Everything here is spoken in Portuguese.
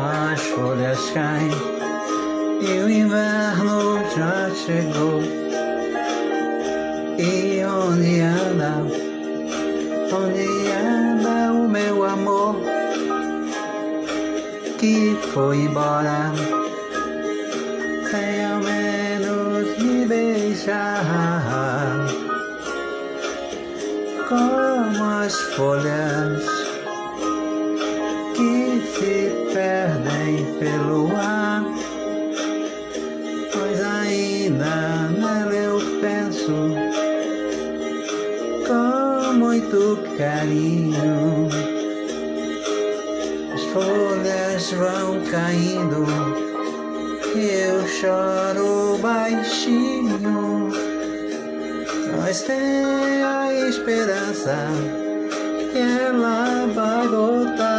as folhas caem e o inverno já chegou. E onde anda o meu amor que foi embora sem ao menos me beijar? Como as folhas que se perdem pelo ar, pois ainda nela eu penso com muito carinho. As folhas vão caindo e eu choro baixinho, mas tem a esperança que ela vai voltar.